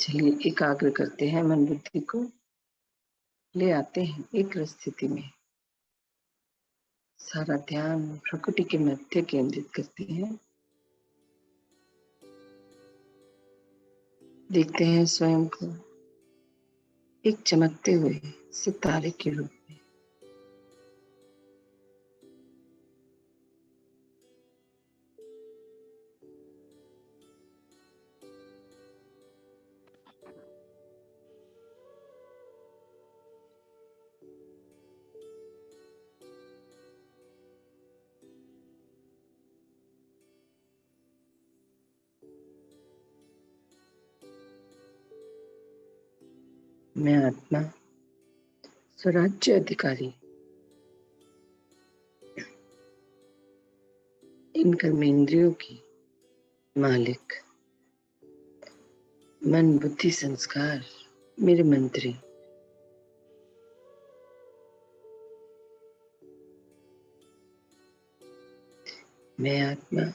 चलिए एकाग्र करते हैं, मन बुद्धि को ले आते हैं एक स्थिति में। सारा ध्यान प्रकृति के मध्य केंद्रित करते हैं। देखते हैं स्वयं को एक चमकते हुए सितारे के रूप में। मैं आत्मा, स्वराज्य अधिकारी, इन कर्मेंद्रियों की मालिक, मन बुद्धि संस्कार मेरे मंत्री। मैं आत्मा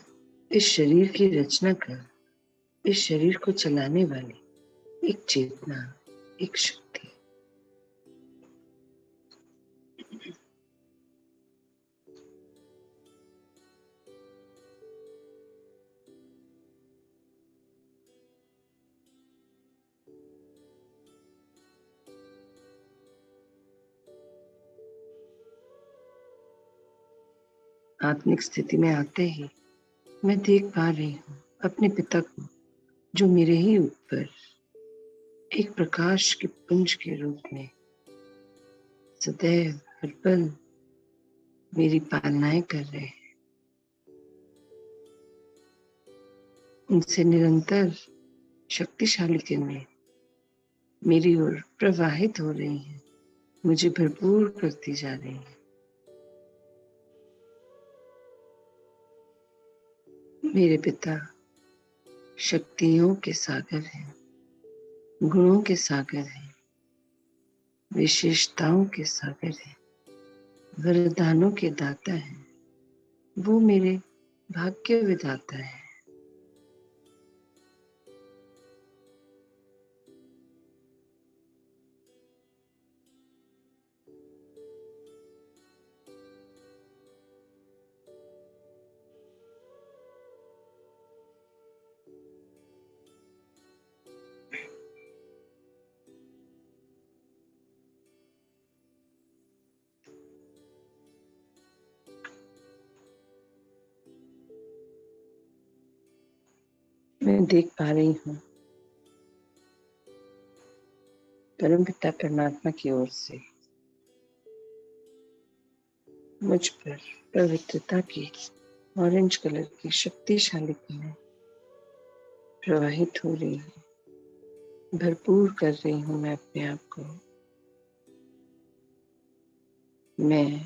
इस शरीर की रचना कर इस शरीर को चलाने वाली एक चेतना, एक शक्ति। आत्मिक स्थिति में आते ही मैं देख पा रही हूँ अपने पिता को, जो मेरे ही ऊपर एक प्रकाश के पुंज के रूप में सदैव हर पल मेरी पालनाएं कर रहे हैं। उनसे निरंतर शक्तिशाली किरणें मेरी ओर प्रवाहित हो रही हैं, मुझे भरपूर करती जा रही हैं। मेरे पिता शक्तियों के सागर हैं, गुणों के सागर हैं, विशेषताओं के सागर हैं, वरदानों के दाता हैं। वो मेरे भाग्य विधाता है। मैं देख पा रही हूँ परम पिता परमात्मा की ओर से मुझ पर पवित्रता की ऑरेंज कलर की शक्तिशाली किरणें प्रवाहित हो रही है। भरपूर कर रही हूँ मैं अपने आप को। मैं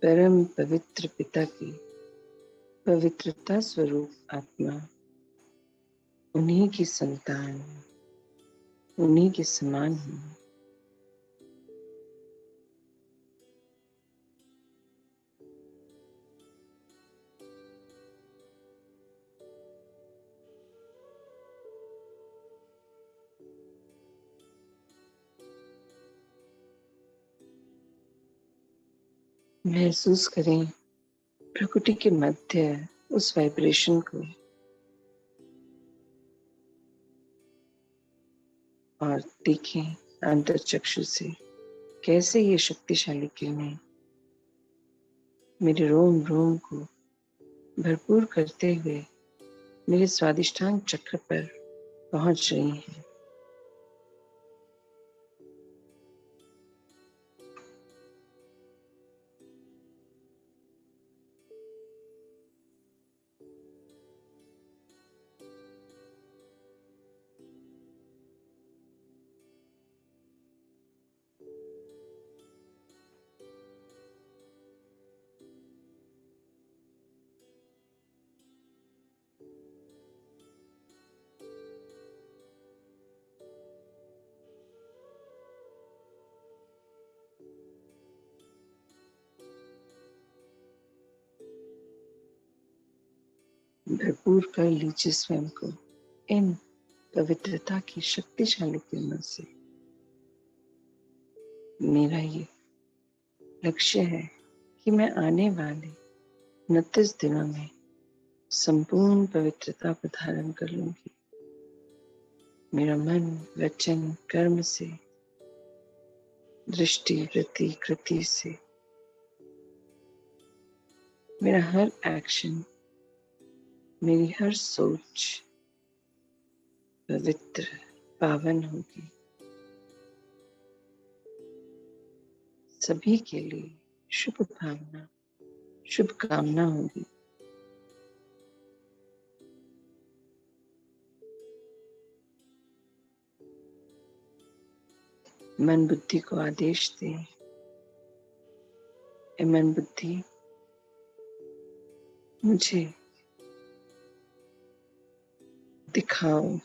परम पवित्र पिता की पवित्रता स्वरूप आत्मा, उन्हीं की संतान, उन्हीं के समान हूँ। महसूस करें प्रकृति के मध्य उस वाइब्रेशन को और देखें अंतर्चक्षु से कैसे ये शक्तिशाली किरणें मेरे रोम रोम को भरपूर करते हुए मेरे स्वादिष्टांग चक्र पर पहुंच रही हैं। भरपूर कर लीजिए स्वयं को इन पवित्रता की शक्तिशाली किरणों से। मेरा ये लक्ष्य है कि मैं आने वाले 29 दिनों में संपूर्ण पवित्रता को धारण कर लूंगी। मेरा मन, वचन, कर्म से, दृष्टि, वृत्ति, कृति से, मेरा हर एक्शन, मेरी हर सोच पवित्र, पावन होगी। सभी के लिए शुभ भावना, शुभकामना होगी। मन बुद्धि को आदेश दे, ए मन बुद्धि, मुझे दिखाओ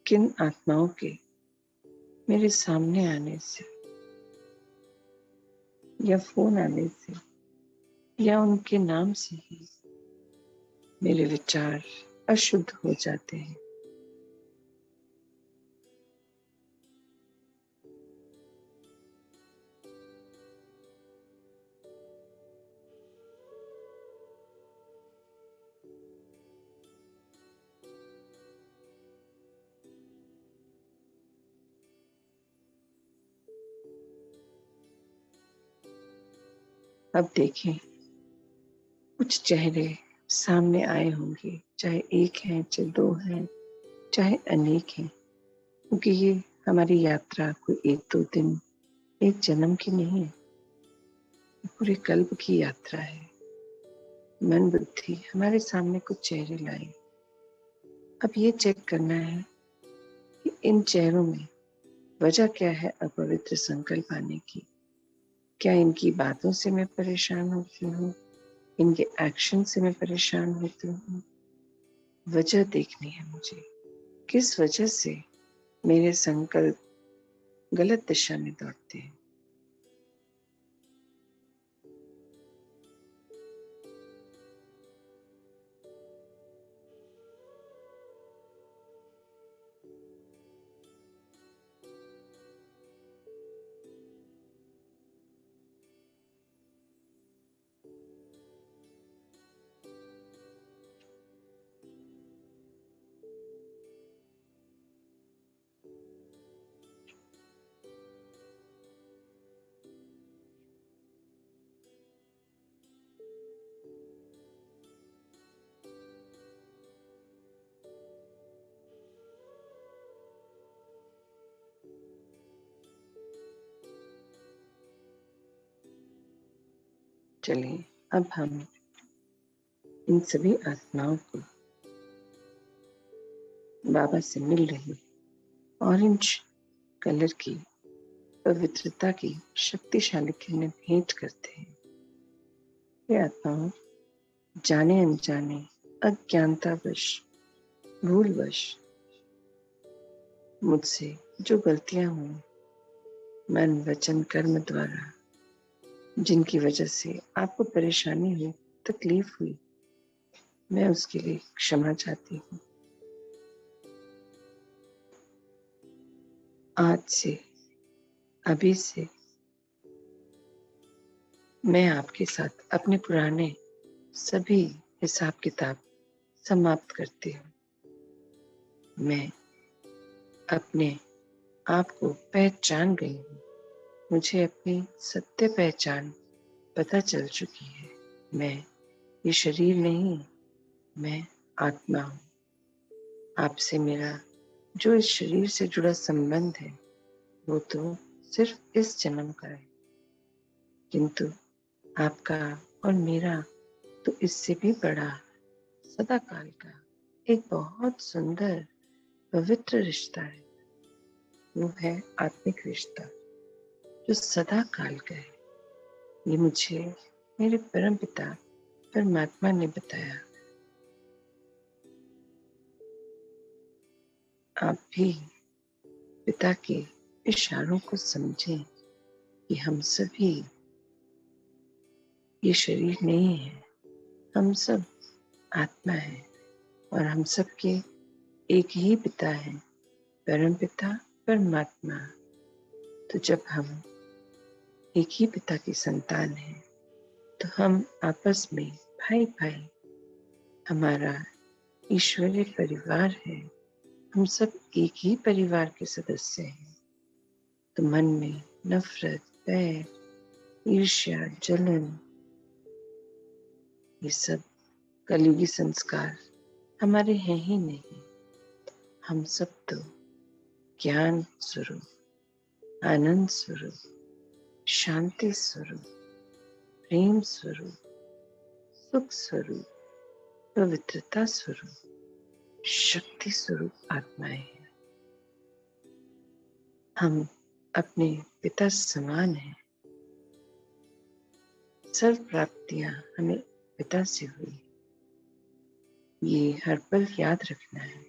किन आत्माओं के मेरे सामने आने से या फोन आने से या उनके नाम से ही मेरे विचार अशुद्ध हो जाते हैं। अब देखें, कुछ चेहरे सामने आए होंगे, चाहे एक है, चाहे दो हैं, चाहे अनेक हैं, क्योंकि ये हमारी यात्रा कोई 1-2 दिन, एक जन्म की नहीं है, पूरे कल्प की यात्रा है। मन बुद्धि हमारे सामने कुछ चेहरे लाए। अब ये चेक करना है कि इन चेहरों में वजह क्या है अपवित्र संकल्प आने की। क्या इनकी बातों से मैं परेशान होती हूँ, इनके एक्शन से मैं परेशान होती हूँ? वजह देखनी है मुझे, किस वजह से मेरे संकल्प गलत दिशा में दौड़ते हैं। चलिए अब हम इन सभी आत्माओं को बाबा से मिल रही ऑरेंज कलर की पवित्रता की शक्तिशाली किरणें भेंट करते हैं। ये आत्माओं जाने अनजाने, अज्ञानतावश, भूलवश मुझसे जो गलतियां हुई, मन, वचन, कर्म द्वारा, जिनकी वजह से आपको परेशानी हुई, तकलीफ हुई, मैं उसके लिए क्षमा चाहती हूँ। आज से, अभी से मैं आपके साथ अपने पुराने सभी हिसाब किताब समाप्त करती हूँ। मैं अपने आप को पहचान गई हूँ। मुझे अपनी सत्य पहचान पता चल चुकी है। मैं ये शरीर नहीं, मैं आत्मा हूँ। आपसे मेरा जो इस शरीर से जुड़ा संबंध है वो तो सिर्फ इस जन्म का है, किंतु आपका और मेरा तो इससे भी बड़ा, सदा काल का एक बहुत सुंदर पवित्र रिश्ता है। वो है आत्मिक रिश्ता जो सदा काल का है। ये मुझे मेरे परम पिता परमात्मा ने बताया। आप भी पिता के इशारों को समझें कि हम सभी ये शरीर नहीं है, हम सब आत्मा है और हम सबके एक ही पिता है, परम पिता परमात्मा। तो जब हम एक ही पिता की संतान हैं, तो हम आपस में भाई भाई, हमारा ईश्वरीय परिवार है, हम सब एक ही परिवार के सदस्य हैं। तो मन में नफरत, बैर, ईर्ष्या, जलन, ये सब कलयुगी संस्कार हमारे हैं ही नहीं। हम सब तो ज्ञान स्वरूप, आनंद स्वरूप, शांति स्वरूप, प्रेम स्वरूप, सुख स्वरूप, पवित्रता स्वरूप, शक्ति स्वरूप आत्माएं हैं। हम अपने पिता समान हैं। सर्व प्राप्तियां हमें पिता से हुई, ये हर पल याद रखना है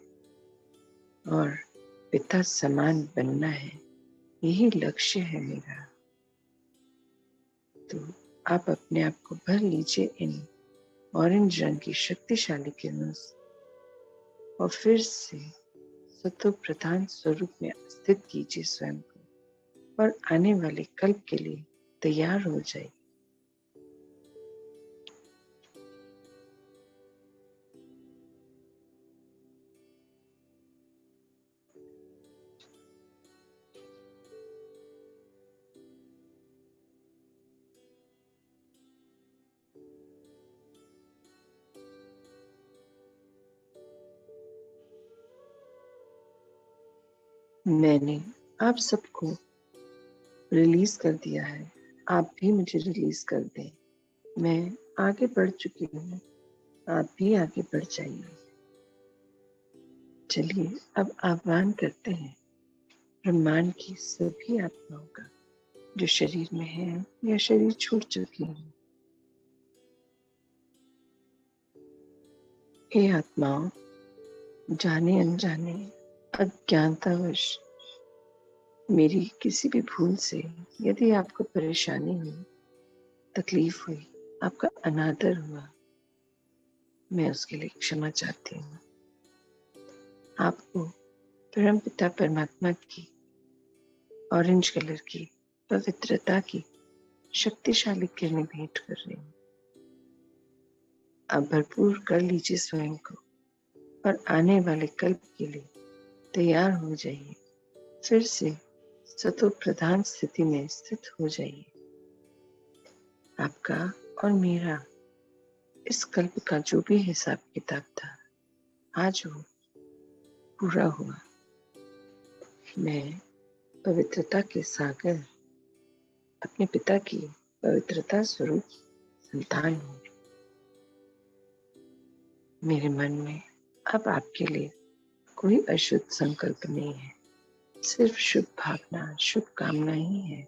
और पिता समान बनना है, यही लक्ष्य है मेरा। तो आप अपने आप को भर लीजिए इन ऑरेंज रंग की शक्तिशाली किरणों से और फिर से सतो प्रधान स्वरूप में स्थित कीजिए स्वयं को और आने वाले कल्प के लिए तैयार हो जाइए। मैंने आप सबको रिलीज कर दिया है, आप भी मुझे रिलीज कर दें। मैं आगे बढ़ चुकी हूँ, आप भी आगे बढ़ जाइए। चलिए अब आह्वान करते हैं ब्रह्मांड की सभी आत्माओं का, जो शरीर में है या शरीर छोड़ चुकी है। ये आत्माओं, जाने अनजाने अज्ञानतावश मेरी किसी भी भूल से यदि आपको परेशानी हुई, तकलीफ हुई, आपका अनादर हुआ, मैं उसके लिए क्षमा चाहती हूँ। आपको परमपिता परमात्मा की ऑरेंज कलर की पवित्रता की शक्तिशाली किरणें भेंट कर रही हूँ। आप भरपूर कर लीजिए स्वयं को और आने वाले कल्प के लिए तैयार हो जाइए। फिर से सतो प्रधान स्थिति में स्थित हो जाइए। आपका और मेरा इस कल्प का जो भी हिसाब किताब था, आज वो पूरा हुआ। मैं पवित्रता के सागर, अपने पिता की पवित्रता स्वरूप संतान हूँ। मेरे मन में अब आपके लिए कोई अशुद्ध संकल्प नहीं है, सिर्फ शुभ भावना, शुभ कामना ही है।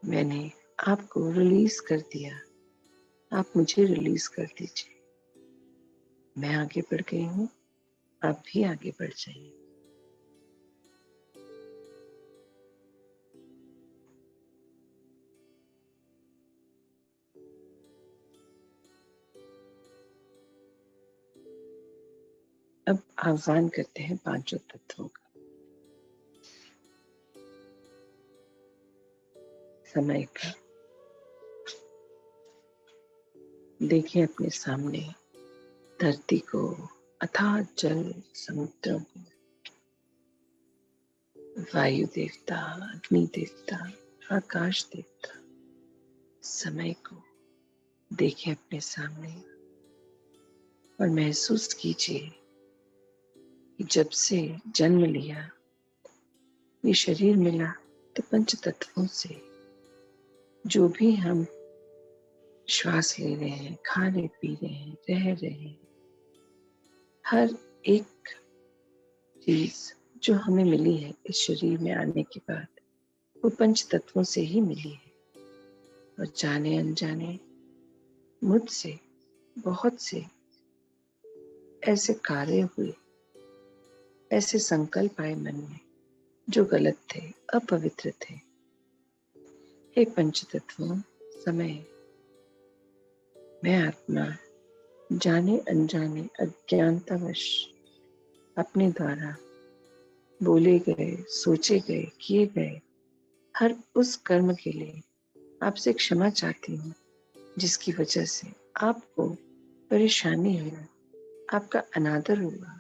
मैंने आपको रिलीज कर दिया, आप मुझे रिलीज कर दीजिए। मैं आगे बढ़ गई हूँ, आप भी आगे बढ़ जाइए। अब आह्वान करते हैं पांचों तत्वों का। समय का देखिए अपने सामने धरती को, अथाह जल समुद्रों को, वायु देवता, अग्नि देवता, आकाश देवता, समय को देखिए अपने सामने और महसूस कीजिए कि जब से जन्म लिया, ये शरीर मिला, तो पंच तत्वों से जो भी हम श्वास ले रहे हैं, खा रहे पी रहे हैं, रह रहे हैं, हर एक चीज जो हमें मिली है इस शरीर में आने के बाद, वो पंच तत्वों से ही मिली है। और जाने अनजाने मुझसे बहुत से ऐसे कार्य हुए, ऐसे संकल्प आए मन में जो गलत थे, अपवित्र थे। हे पंच तत्वों, समय, मैं आत्मा जाने अनजाने अज्ञानतावश अपने द्वारा बोले गए, सोचे गए, किए गए हर उस कर्म के लिए आपसे क्षमा चाहती हूँ जिसकी वजह से आपको परेशानी हुई, आपका अनादर हुआ।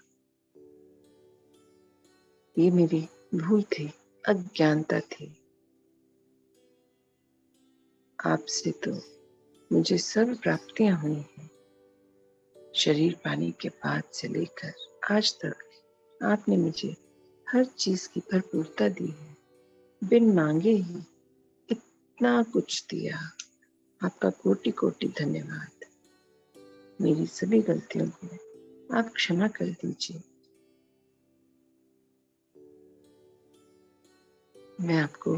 ये मेरी भूल थी, अज्ञानता थी। आपसे तो मुझे सर्व प्राप्तियां हुई हैं। शरीर पाने के बाद से लेकर आज तक आपने मुझे हर चीज की भरपूरता दी है। बिन मांगे ही इतना कुछ दिया। आपका कोटि कोटि धन्यवाद। मेरी सभी गलतियों को आप क्षमा कर दीजिए। मैं आपको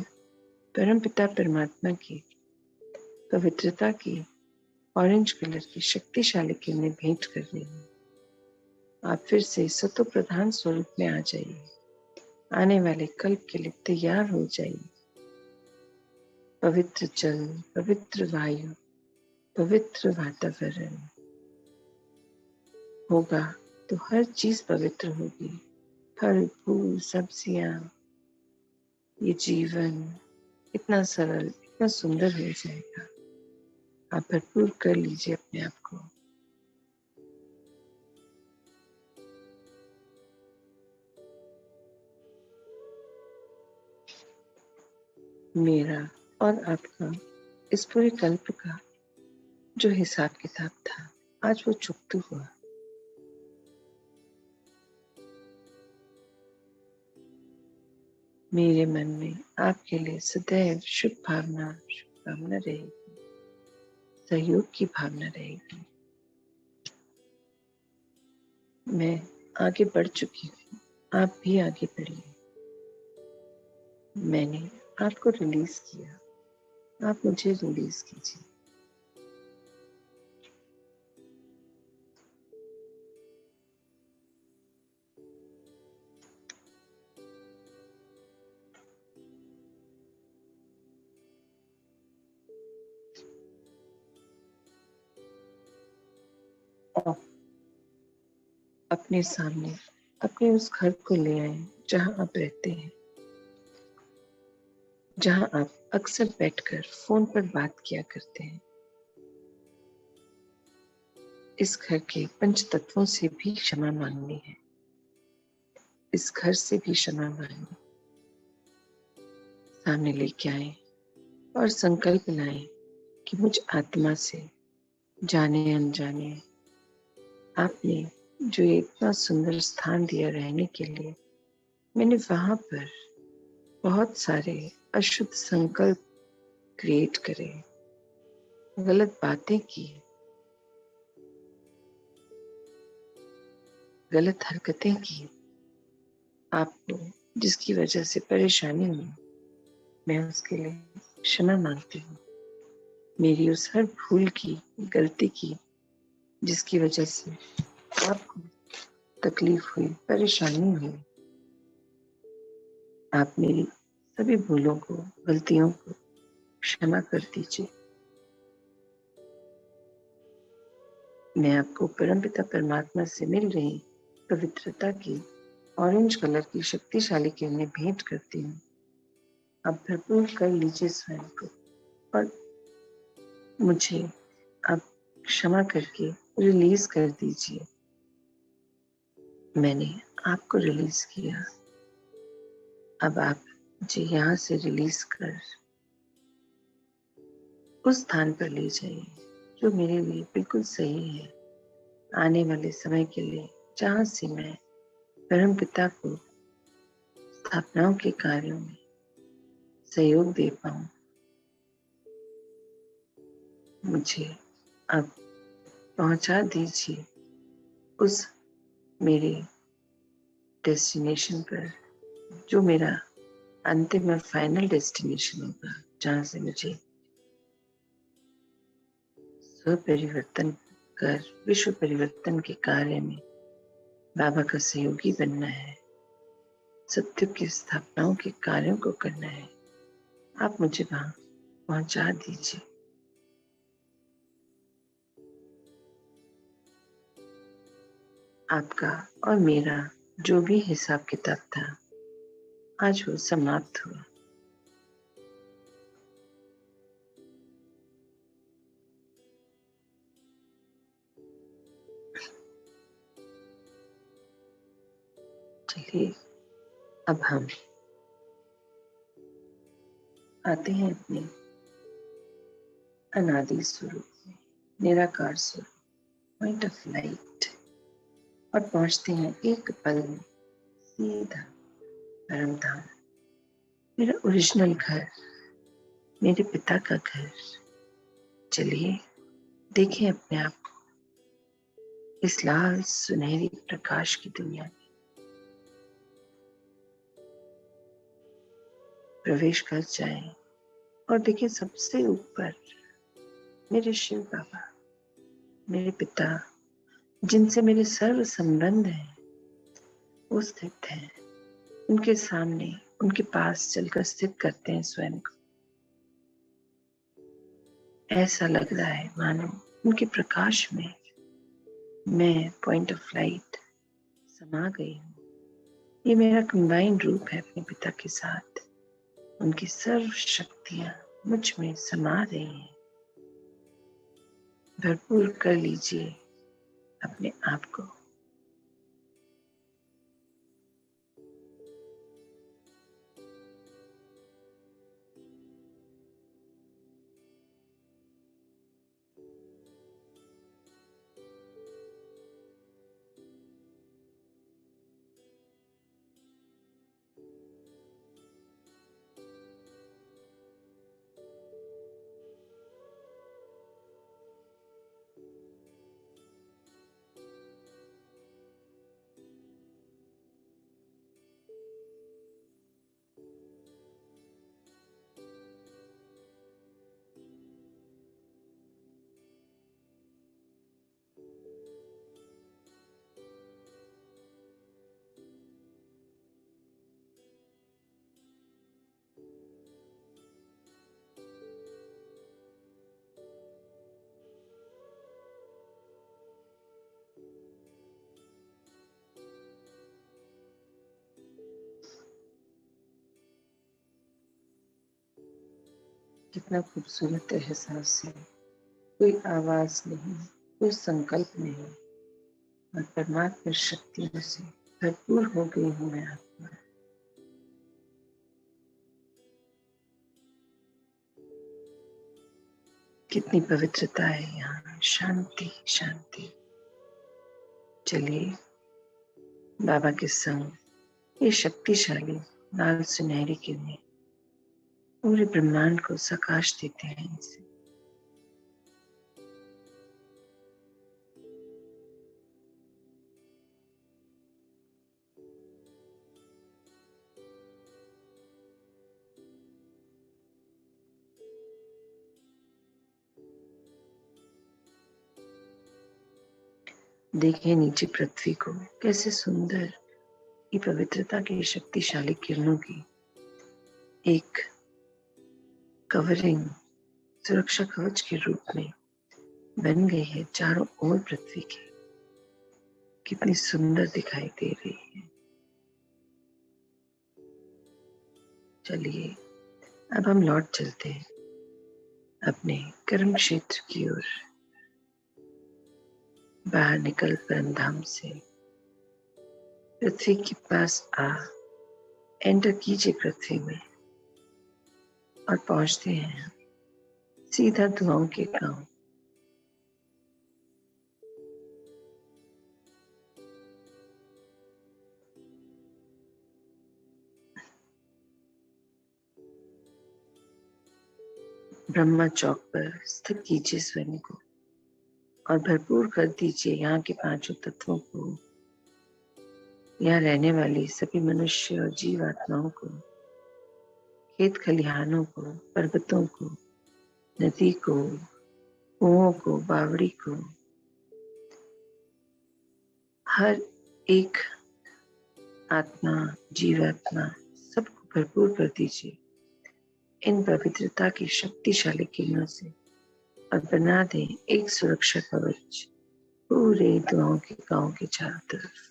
परमपिता परमात्मा की पवित्रता की ऑरेंज कलर की शक्तिशाली किरणें भेंट कर रही हूँ। आप फिर से सतो प्रधान स्वरूप में आ जाइए। आने वाले कल्प के लिए तैयार हो जाइए। पवित्र जल, पवित्र वायु, पवित्र वातावरण होगा तो हर चीज पवित्र होगी। फल, फूल, सब्जियां, ये जीवन इतना सरल, इतना सुंदर हो जाएगा। आप भरपूर कर लीजिए अपने आप को। मेरा और आपका इस पूरे कल्प का जो हिसाब किताब था, आज वो चुकता हुआ। मेरे मन में आपके लिए सदैव शुभ भावना रहेगी, सहयोग की भावना रहेगी। मैं आगे बढ़ चुकी हूँ, आप भी आगे बढ़िए। मैंने आपको रिलीज किया, आप मुझे रिलीज कीजिए। और अपने सामने अपने उस घर को ले आए जहां आप रहते हैं, जहां आप अक्सर बैठकर फोन पर बात किया करते हैं। इस घर के पंच तत्वों से भी क्षमा मांगनी है, इस घर से भी क्षमा मांगनी। सामने लेके आए और संकल्प लाए कि मुझ आत्मा से जाने अनजाने आपने जो इतना सुंदर स्थान दिया रहने के लिए, मैंने वहां पर बहुत सारे अशुद्ध संकल्प क्रिएट करे, गलत बातें की, गलत हरकतें की, आपको जिसकी वजह से परेशानी हुई। मैं उसके लिए क्षमा मांगती हूँ। मेरी उस हर भूल की, गलती की, जिसकी वजह से आपको तकलीफ हुई, परेशानी हुई, आप मेरी सभी भूलों को, गलतियों को क्षमा कर दीजिए। मैं आपको परमपिता परमात्मा से मिल रही पवित्रता की ऑरेंज कलर की शक्तिशाली किरणें भेंट करती हूँ। आप भरपूर कर लीजिए स्वयं को और मुझे आप क्षमा करके रिलीज कर दीजिए। मैंने आपको रिलीज किया, अब आप मुझे यहाँ से रिलीज कर उस स्थान पर ले जाइए जो मेरे लिए बिल्कुल सही है, आने वाले समय के लिए, जहाँ से मैं परम पिता को स्थापनाओं के कार्यों में सहयोग दे पाऊं। मुझे अब पहुंचा दीजिए उस मेरे डेस्टिनेशन पर, जो मेरा अंतिम और फाइनल डेस्टिनेशन होगा, जहाँ से मुझे स्व परिवर्तन कर विश्व परिवर्तन के कार्य में बाबा का सहयोगी बनना है, सत्युग की स्थापनाओं के कार्यों को करना है। आप मुझे वहां पहुंचा दीजिए। आपका और मेरा जो भी हिसाब किताब था आज वो समाप्त हुआ। चलिए अब हम आते हैं अपने अनादि स्वरूप में, निराकार स्वरूप, पॉइंट ऑफ लाइट, और पहुंचते हैं एक पल में सीधा परम धाम, मेरा ओरिजिनल घर, मेरे पिता का घर। चलिए देखें अपने आप को इस लाल सुनहरी प्रकाश की दुनिया में। प्रवेश कर जाएं और देखिए सबसे ऊपर मेरे शिव बाबा, मेरे पिता, जिनसे मेरे सर्व संबंध हैं, वो स्थित हैं। उनके सामने, उनके पास चलकर स्थित करते हैं स्वयं को। ऐसा लग रहा है मानो उनके प्रकाश में मैं पॉइंट ऑफ लाइट समा गई हूँ। ये मेरा कंबाइंड रूप है अपने पिता के साथ। उनकी सर्व शक्तियां मुझ में समा रही हैं। भरपूर कर लीजिए अपने आप को। कितना खूबसूरत एहसास है। कोई आवाज नहीं, कोई संकल्प नहीं, और परमात्मा शक्तियों से भरपूर हो गई हूँ मैं आत्मा। कितनी पवित्रता है यहाँ, शांति शांति। चलिए बाबा के संग ये शक्तिशाली लाल सुनहरी किरणें पूरे ब्रह्मांड को प्रकाश देते हैं। इनसे देखें नीचे पृथ्वी को, कैसे सुंदर ये पवित्रता की शक्तिशाली किरणों की एक कवरिंग, सुरक्षा कवच के रूप में बन गई है चारों ओर पृथ्वी की। कितनी सुंदर दिखाई दे रही है। चलिए अब हम लौट चलते हैं अपने कर्म क्षेत्र की ओर। बाहर निकल परमधाम से पृथ्वी के पास आ एंटर कीजिए पृथ्वी में, और पहुंचते हैं सीधा दुआओं के गांव। ब्रह्मा चौक पर स्थित कीजिए स्वयं को, और भरपूर कर दीजिए यहाँ के पांचों तत्वों को, यहाँ रहने वाली सभी मनुष्य और जीव आत्माओं को, खेत खलिहानों को, पर्वतों को, नदी को, कुओं को, बावड़ी को, हर एक आत्मा, जीवात्मा, सबको भरपूर कर दीजिए इन पवित्रता की शक्तिशाली किरणों से, और बना दें एक सुरक्षा कवच पूरे दुआओं के गांव के चारों तरफ।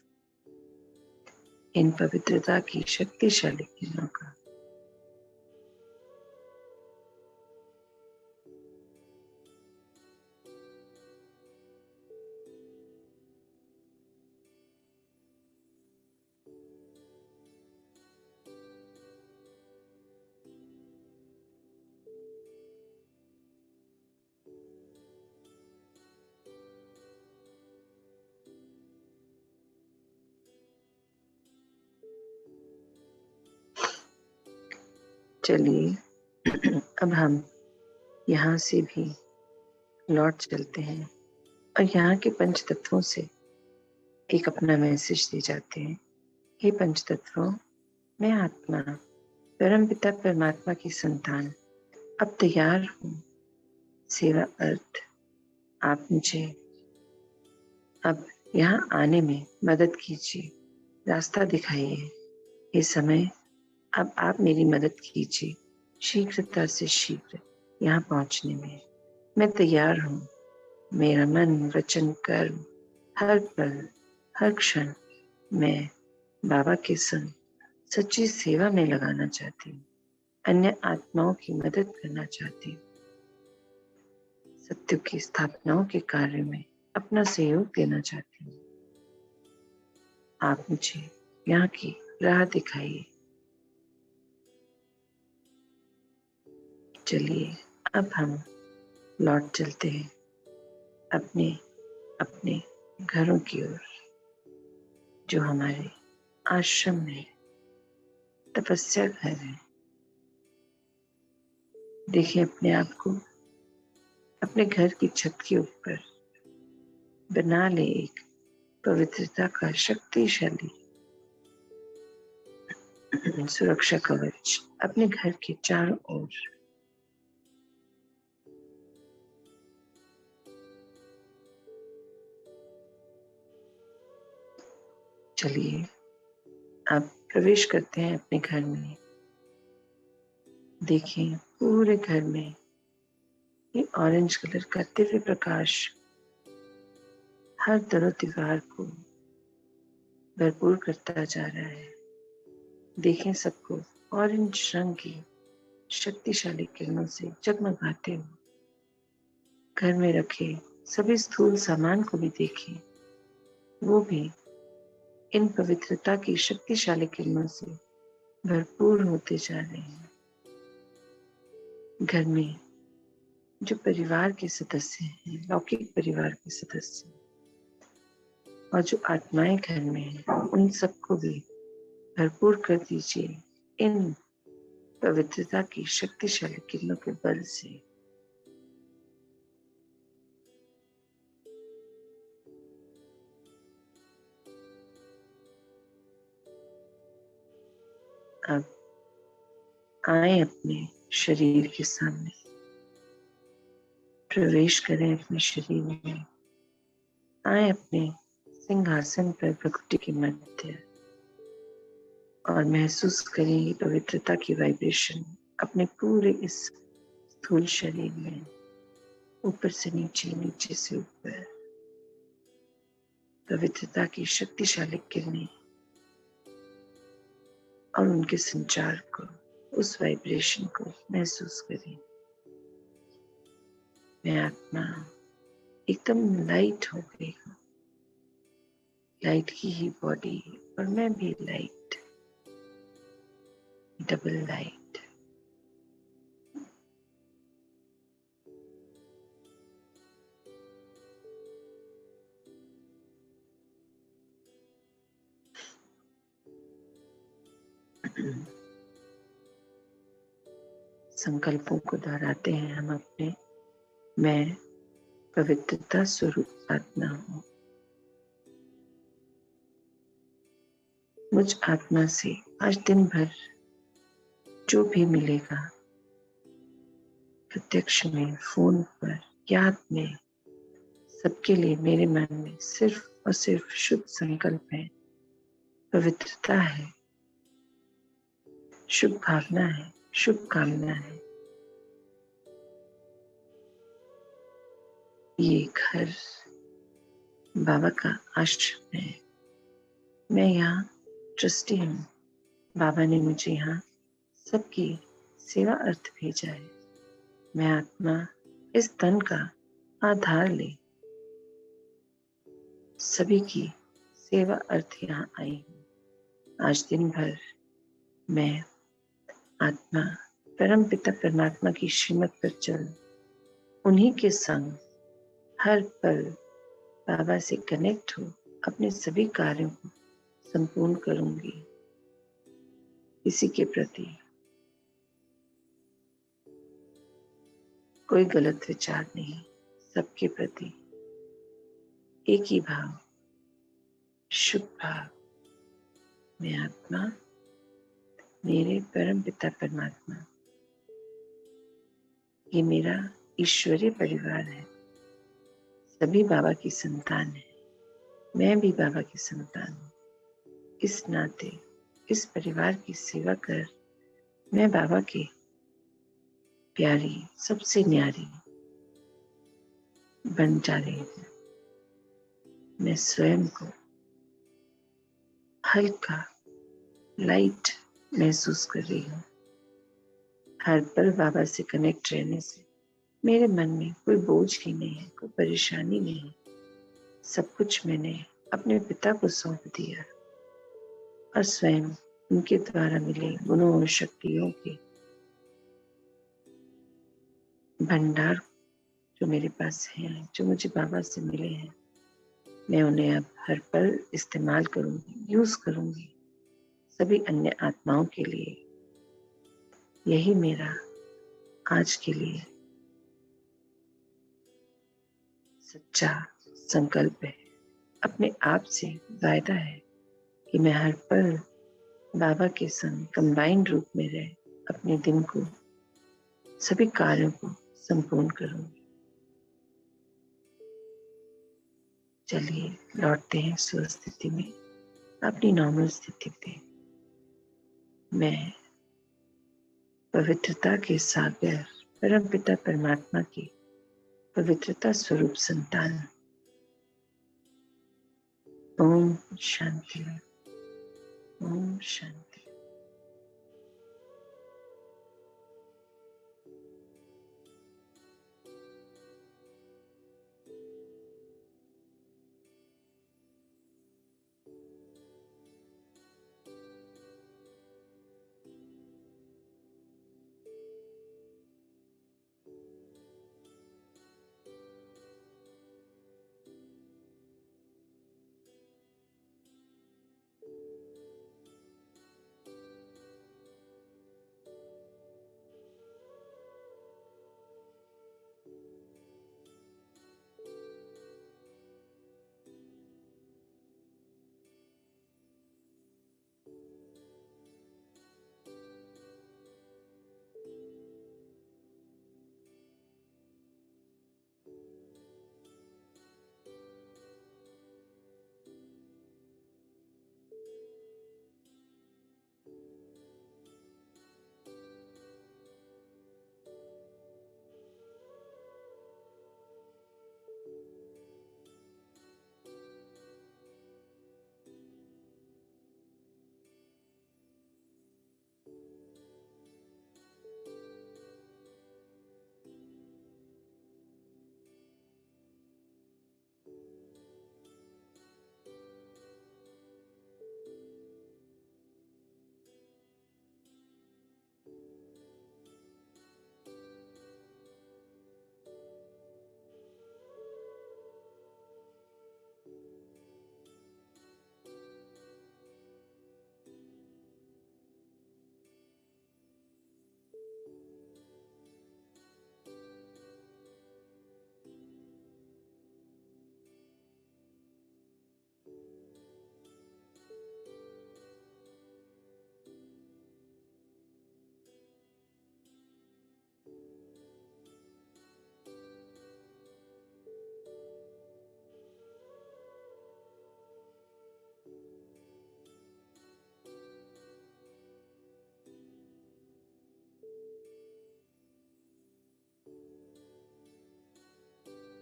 इन पवित्रता की शक्तिशाली किरणों का। चलिए अब हम यहाँ से भी लौट चलते हैं और यहाँ के पंच तत्वों से एक अपना मैसेज दे जाते हैं। हे पंच तत्वों, मैं आत्मा परमपिता परमात्मा की संतान अब तैयार हूँ। सेवा अर्थ आप मुझे अब यहाँ आने में मदद कीजिए, रास्ता दिखाइए। ये समय अब आप मेरी मदद कीजिए, शीघ्रता से शीघ्र यहाँ पहुँचने में मैं तैयार हूँ। मेरा मन, वचन, कर्म हर पल हर क्षण मैं बाबा के संग सच्ची सेवा में लगाना चाहती हूँ। अन्य आत्माओं की मदद करना चाहती हूँ। सत्य की स्थापनाओं के कार्य में अपना सहयोग देना चाहती हूँ। आप मुझे यहाँ की राह दिखाइए। चलिए अब हम लौट चलते हैं अपने अपने घरों की ओर, जो हमारे आश्रम में तपस्या घर है। देखिए अपने आप को अपने घर की छत के ऊपर बना ले एक पवित्रता का शक्तिशाली सुरक्षा कवच अपने घर के चारों ओर। चलिए अब प्रवेश करते हैं अपने घर में। देखिए पूरे घर में ये ऑरेंज कलर का दिव्य प्रकाश हर तरफ दीवार को भरपूर करता जा रहा है। देखें सबको ऑरेंज रंग की शक्तिशाली किरणों से जगमगाते हुए। घर में रखे सभी स्थूल सामान को भी देखें, वो भी इन पवित्रता की शक्तिशाली किरणों से भरपूर होते जा रहे हैं। घर में जो परिवार के सदस्य हैं, लौकिक परिवार के सदस्य और जो आत्माएं घर में हैं, उन सबको भी भरपूर कर दीजिए इन पवित्रता की शक्तिशाली किरणों के बल से। अब आए अपने शरीर के सामने, प्रवेश करें अपने शरीर में। आए अपने सिंहासन पर प्रकृति के मध्य और महसूस करें ये पवित्रता की वाइब्रेशन अपने पूरे इस स्थूल शरीर में, ऊपर से नीचे, नीचे से ऊपर। पवित्रता की शक्तिशाली किरणें और उनके संचार को, उस वाइब्रेशन को महसूस करें। मैं आत्मा एकदम लाइट हो गई हूँ, लाइट की ही बॉडी और मैं भी लाइट, डबल लाइट। संकल्पों को दोहराते हैं हम अपने। मैं पवित्रता स्वरूप आत्मा हूँ। मुझ आत्मा से आज दिन भर जो भी मिलेगा, प्रत्यक्ष में, फोन पर, याद में, सबके लिए मेरे मन में सिर्फ और सिर्फ शुभ संकल्प है, पवित्रता है, शुभ भावना है, शुभ कामना है। ये घर बाबा का आश्रम है। मैं यहाँ ट्रस्टी हूँ। बाबा ने मुझे यहाँ सबकी सेवा अर्थ भेजा है। मैं आत्मा इस तन का आधार ले सभी की सेवा अर्थ यहाँ आई हूँ। आज दिन भर मैं आत्मा परम पिता परमात्मा की श्रीमत पर चल उन्हीं के संग हर पल बाबा से कनेक्ट हो अपने सभी कार्यों को संपूर्ण करूंगी। किसी के प्रति कोई गलत विचार नहीं, सबके प्रति एक ही भाव, शुभ भाव। मैं आत्मा, मेरे परम पिता परमात्मा, ये मेरा ईश्वरीय परिवार है। सभी बाबा की संतान है, मैं भी बाबा की संतान हूँ। इस नाते इस परिवार की सेवा कर मैं बाबा के प्यारी, सबसे न्यारी बन जा रही हूँ। मैं स्वयं को हल्का, लाइट महसूस कर रही हूँ। हर पल बाबा से कनेक्ट रहने से मेरे मन में कोई बोझ ही नहीं है, कोई परेशानी नहीं है। सब कुछ मैंने अपने पिता को सौंप दिया और स्वयं उनके द्वारा मिले गुणों और शक्तियों के भंडार जो मेरे पास हैं, जो मुझे बाबा से मिले हैं, मैं उन्हें अब हर पल इस्तेमाल करूंगी, यूज करूंगी सभी अन्य आत्माओं के लिए। यही मेरा आज के लिए सच्चा संकल्प है, अपने आप से वायदा है कि मैं हर पल बाबा के संग कंबाइंड रूप में रह अपने दिन को, सभी कार्यों को संपूर्ण करूंगी। चलिए लौटते हैं स्वस्थिति में, अपनी नॉर्मल स्थिति पे। मैं पवित्रता के सागर परम पिता परमात्मा की पवित्रता स्वरूप संतान। ओम शांति, ओम शांति।